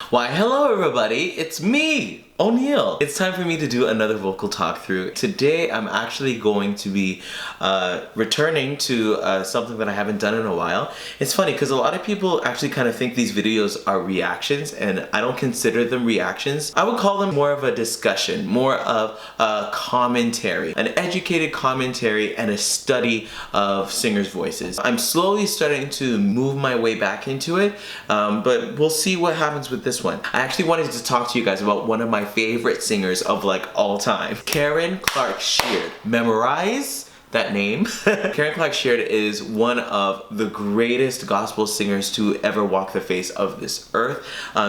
Why, hello everybody, it's me, O'Neil. It's time for me to do another vocal talk through. Today I'm actually going to be returning to something that I haven't done in a while. It's funny because a lot of people actually kind of think these videos are reactions, and I don't consider them reactions. I would call them more of a discussion, more of a commentary, an educated commentary and a study of singers' voices. I'm slowly starting to move my way back into it, but we'll see what happens with this one. I actually wanted to talk to you guys about one of my favorite singers of like all time, Clark Sheard. Memorize that name. Clark Sheard is one of the greatest gospel singers to ever walk the face of this earth.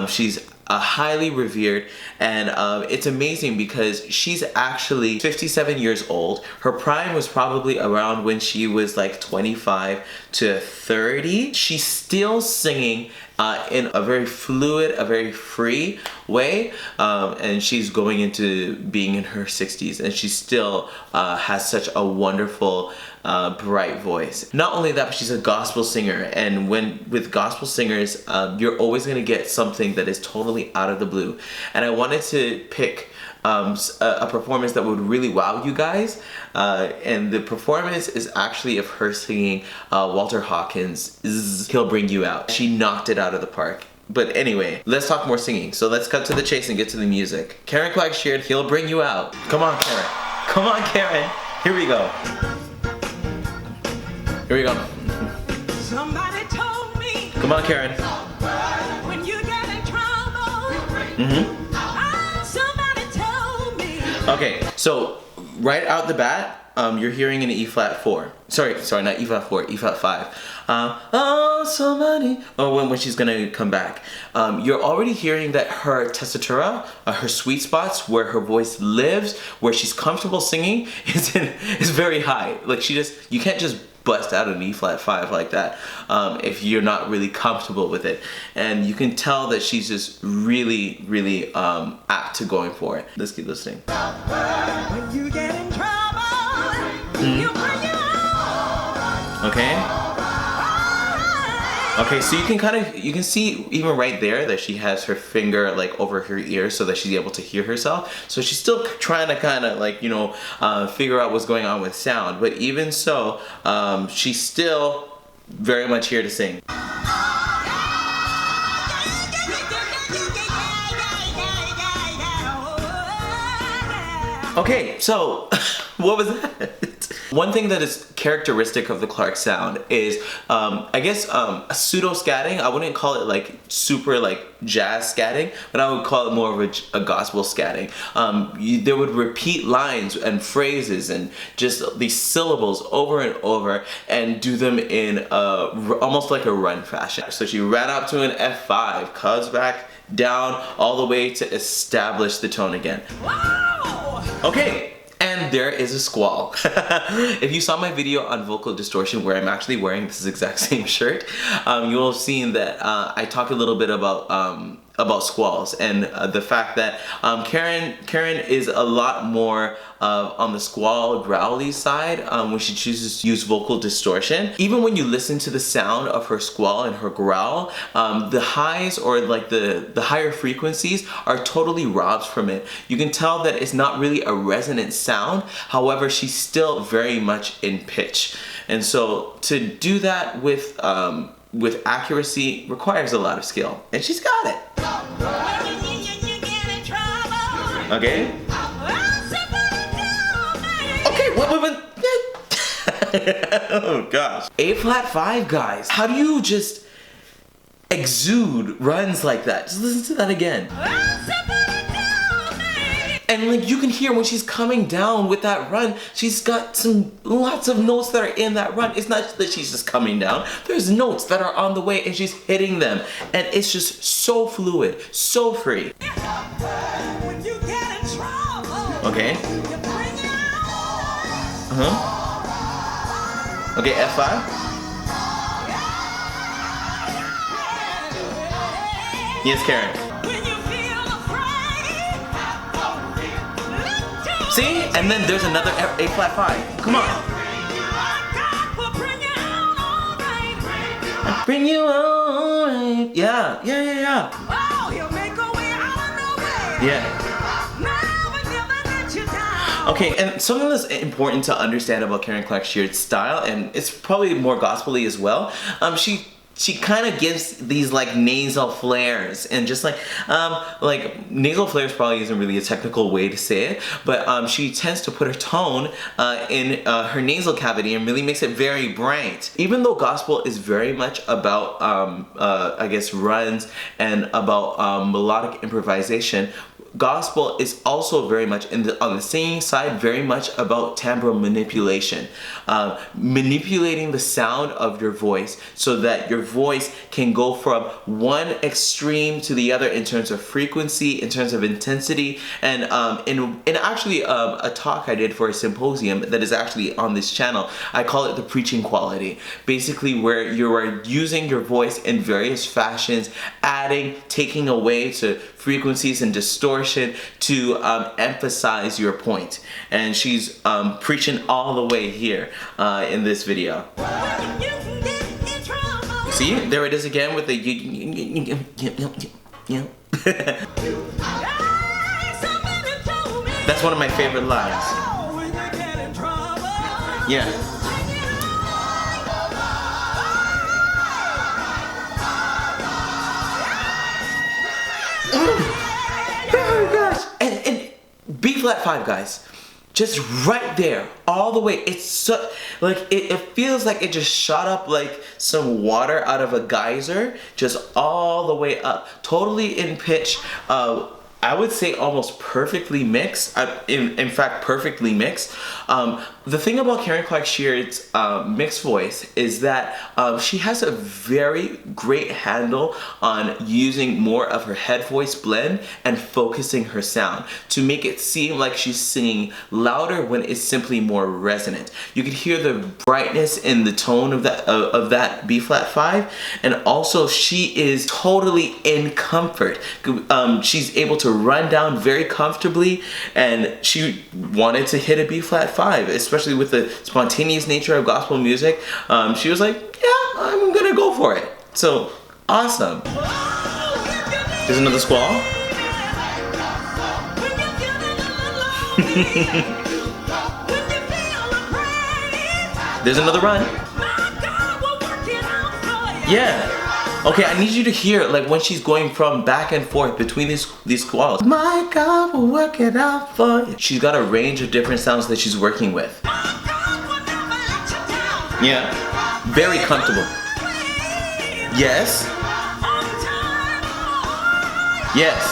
She's highly revered, and it's amazing because she's actually 57 years old. Her prime was probably around when she was like 25 to 30. She's still singing in a very fluid, a very free way, and she's going into being in her 60s, and she still has such a wonderful bright voice. Not only that, but she's a gospel singer, and with gospel singers, you're always going to get something that is totally out of the blue. And I wanted to pick a performance that would really wow you guys, and the performance is actually of her singing Walter Hawkins' He'll Bring You Out. She knocked it out of the park. But anyway, let's talk more singing. So let's cut to the chase and get to the music. Clark Sheard, He'll Bring You Out. Come on, Karen. Come on, Karen. Here we go. Here we go. Somebody told me. Come on, Karen. When you get in trouble. Somebody told me. Okay, so right out the bat, you're hearing an E flat 4. Sorry, not E flat 4, E flat 5. Oh, somebody. Oh, when she's gonna come back. You're already hearing that her tessitura, her sweet spots, where her voice lives, where she's comfortable singing, is very high. Like you can't just bust out an E flat 5 like that if you're not really comfortable with it. And you can tell that she's just really, really apt to going for it. Let's keep listening. When you get in trouble, you bring your own. Okay, so you can see even right there that she has her finger like over her ear so that she's able to hear herself. So she's still trying to kind of like, figure out what's going on with sound. But even so, she's still very much here to sing. Okay, so what was that? One thing that is characteristic of the Clark sound is, I guess, a pseudo scatting. I wouldn't call it like super like jazz scatting, but I would call it more of a gospel scatting. They would repeat lines and phrases and just these syllables over and over and do them in almost like a run fashion. So she ran up to an F5, comes back down all the way to establish the tone again. Wow! Okay. And there is a squall. If you saw my video on vocal distortion where I'm actually wearing this exact same shirt, you will have seen that I talk a little bit about squalls and the fact that Karen is a lot more on the squall growly side when she chooses to use vocal distortion. Even when you listen to the sound of her squall and her growl, the highs or like the higher frequencies are totally robbed from it. You can tell that it's not really a resonant sound. However, she's still very much in pitch. And so to do that with accuracy requires a lot of skill, and she's got it. Okay. Okay, what? Oh gosh. A flat 5, guys. How do you just exude runs like that? Just listen to that again. And like you can hear when she's coming down with that run, she's got lots of notes that are in that run. It's not that she's just coming down. There's notes that are on the way and she's hitting them. And it's just so fluid, so free. When you get in trouble, Okay. you bring your own. Okay, F5. Yes, Karen. When you feel afraid, look to See? And then there's another A flat 5. Come on. God will bring you out all right. Bring you on. Yeah. Oh, he'll make Yeah. never, never let you down. Okay, and something that's important to understand about Karen Clark Sheard's style, and it's probably more gospel-y as well, she kind of gives these like nasal flares, and just like nasal flares probably isn't really a technical way to say it, but she tends to put her tone in her nasal cavity and really makes it very bright. Even though gospel is very much about I guess runs and about melodic improvisation, gospel is also very much on the singing side, very much about timbral manipulation, manipulating the sound of your voice so that your voice can go from one extreme to the other in terms of frequency, in terms of intensity, and in actually a talk I did for a symposium that is actually on this channel, I call it the preaching quality. Basically, where you are using your voice in various fashions, adding, taking away to frequencies and distortion to emphasize your point. And she's preaching all the way here in this video. See, there it is again with the That's one of my favorite lines. Yeah. Oh gosh. And B flat 5, guys. Just right there, all the way. It's so, like, it feels like it just shot up like some water out of a geyser, just all the way up. Totally in pitch. I would say almost perfectly mixed. In fact, perfectly mixed. The thing about Karen Clark Sheard's mixed voice is that she has a very great handle on using more of her head voice blend and focusing her sound to make it seem like she's singing louder when it's simply more resonant. You can hear the brightness in the tone of that B flat 5, and also she is totally in comfort. She's able to run down very comfortably, and she wanted to hit a B flat 5, especially with the spontaneous nature of gospel music. She was like, yeah, I'm gonna go for it. So awesome. There's another squall. There's another run. Yeah. Okay, I need you to hear, like, when she's going from back and forth between these squalls. My God will work it out for you. She's got a range of different sounds that she's working with. Yeah. Very comfortable. Yes. Yes.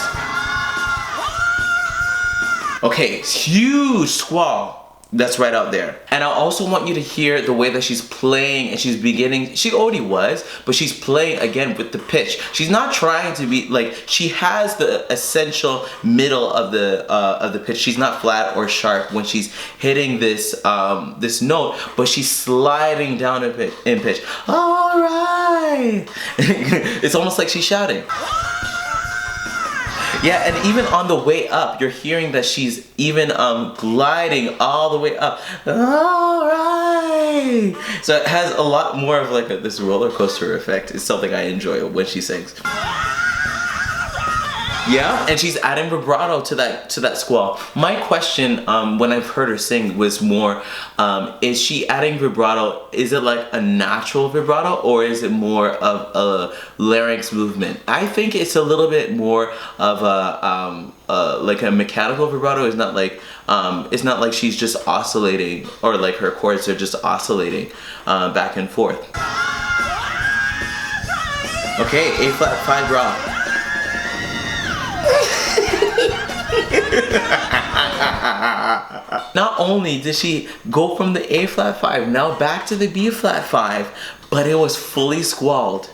Okay, huge squall. That's right out there. And I also want you to hear the way that she's playing, and she's beginning, she already was, but she's playing again with the pitch. She's not trying to be, like, she has the essential middle of the pitch. She's not flat or sharp when she's hitting this this note, but she's sliding down in pitch. All right. It's almost like she's shouting. Yeah, and even on the way up, you're hearing that she's even gliding all the way up. All right. So it has a lot more of like this roller coaster effect. It's something I enjoy when she sings. Yeah, and she's adding vibrato to that squall. My question when I've heard her sing was more, is she adding vibrato? Is it like a natural vibrato, or is it more of a larynx movement? I think it's a little bit more of a like a mechanical vibrato. It's not like she's just oscillating, or like her chords are just oscillating back and forth. Okay, A flat 5 raw. Not only did she go from the A flat 5 now back to the B flat 5, but it was fully squalled.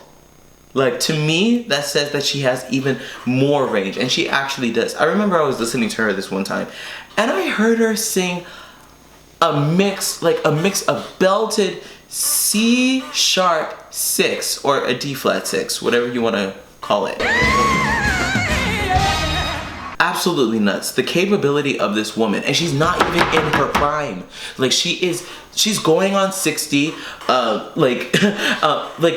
Like, to me, that says that she has even more range, and she actually does. I remember I was listening to her this one time, and I heard her sing a mix of belted C sharp 6 or a D flat 6, whatever you want to call it. Absolutely nuts. The capability of this woman, and she's not even in her prime. Like, she's going on 60. Like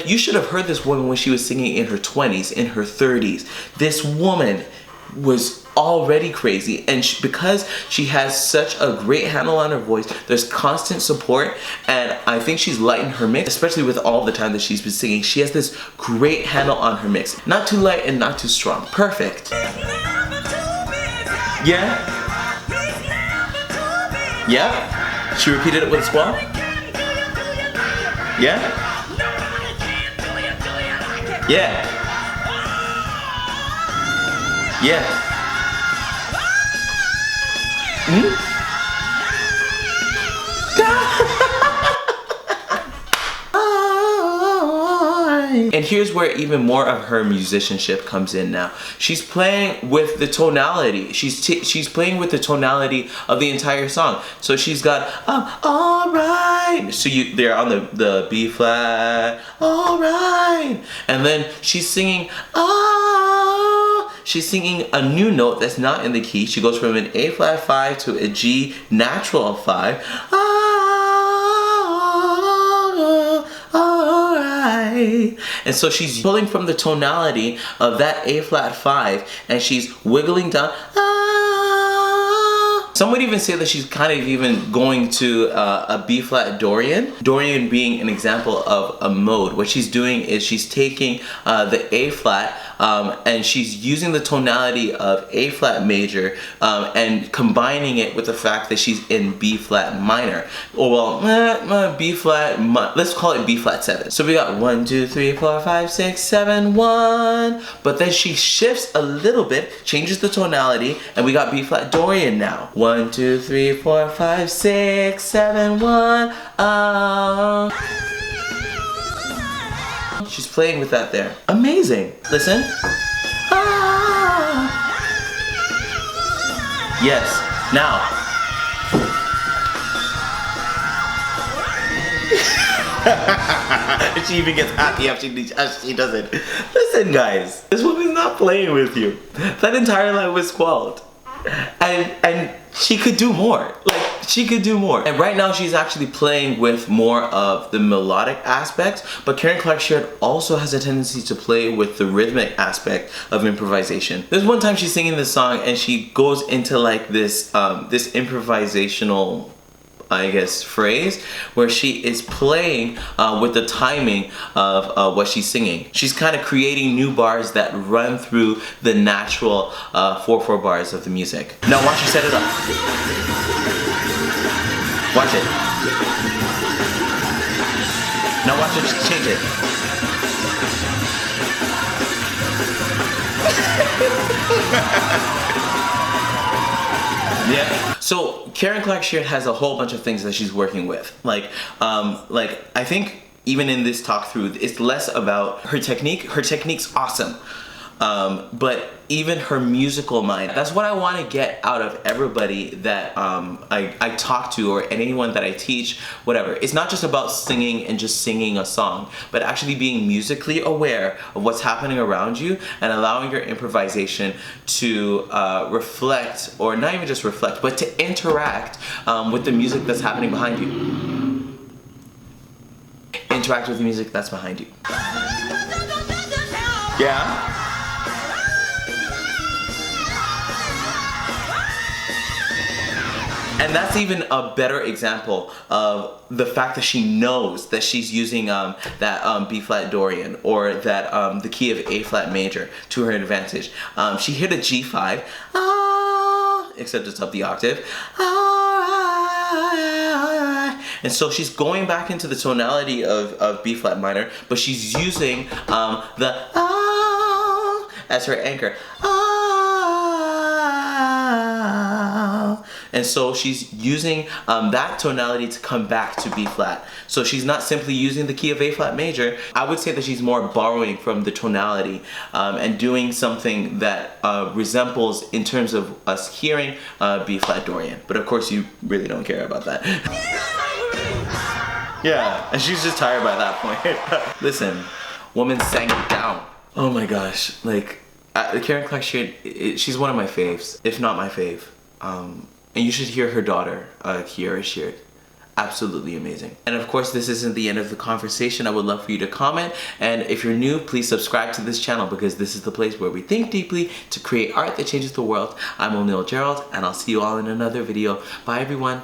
you should have heard this woman when she was singing in her 20s, in her 30s. This woman was already crazy, and because she has such a great handle on her voice, there's constant support, and I think she's lightened her mix, especially with all the time that she's been singing. She has this great handle on her mix, not too light and not too strong. Perfect. Yeah. Yeah. She repeated it with a squall. Yeah. Yeah. Yeah. And here's where even more of her musicianship comes in now. She's playing with the tonality. She's playing with the tonality of the entire song. So she's got alright. So they're on the B flat, alright. And then she's singing she's singing a new note that's not in the key. She goes from an A flat 5 to a G natural 5. And so she's pulling from the tonality of that A flat 5 and she's wiggling down. Some would even say that she's kind of even going to a B flat Dorian. Dorian being an example of a mode. What she's doing is she's taking the A flat and she's using the tonality of A flat major and combining it with the fact that she's in B flat minor. Or well, B flat, let's call it B flat 7. So we got 1, 2, 3, 4, 5, 6, 7, 1. But then she shifts a little bit, changes the tonality, and we got B flat Dorian now. 1, 2, 3, 4, 5, 6, 7, 1. She's playing with that there. Amazing. Listen. Yes. Now. She even gets happy after she does it. Listen, guys. This woman's not playing with you. That entire line was squalled. And she could do more. Like, she could do more. And right now she's actually playing with more of the melodic aspects, but Clark Sheard also has a tendency to play with the rhythmic aspect of improvisation. There's one time she's singing this song and she goes into like this this improvisational, I guess, phrase where she is playing with the timing of what she's singing. She's kind of creating new bars that run through the natural 4/4 bars of the music. Now watch her set it up. Watch it. Now watch her change it. Yeah. So Clark Sheard has a whole bunch of things that she's working with. Like I think even in this talk through, it's less about her technique. Her technique's awesome. But even her musical mind. That's what I want to get out of everybody that I talk to, or anyone that I teach, whatever. It's not just about singing and just singing a song, but actually being musically aware of what's happening around you and allowing your improvisation to reflect, or not even just reflect, but to interact with the music that's happening behind you. Interact with the music that's behind you. Yeah? And that's even a better example of the fact that she knows that she's using that B flat Dorian, or that the key of A flat major to her advantage. She hit a G5, except it's up the octave. And so she's going back into the tonality of B flat minor, but she's using the as her anchor. And so she's using that tonality to come back to B flat. So she's not simply using the key of A flat major. I would say that she's more borrowing from the tonality and doing something that resembles, in terms of us hearing, B flat Dorian. But of course you really don't care about that. Yeah, and she's just tired by that point. Listen, woman sang it down. Oh my gosh, like Clark Sheard, she's one of my faves, if not my fave. And you should hear her daughter, Clark Sheard. absolutely amazing. And of course, this isn't the end of the conversation. I would love for you to comment, and if you're new, please subscribe to this channel, because this is the place where we think deeply to create art that changes the world. I'm O'Neil Gerald, and I'll see you all in another video. Bye everyone.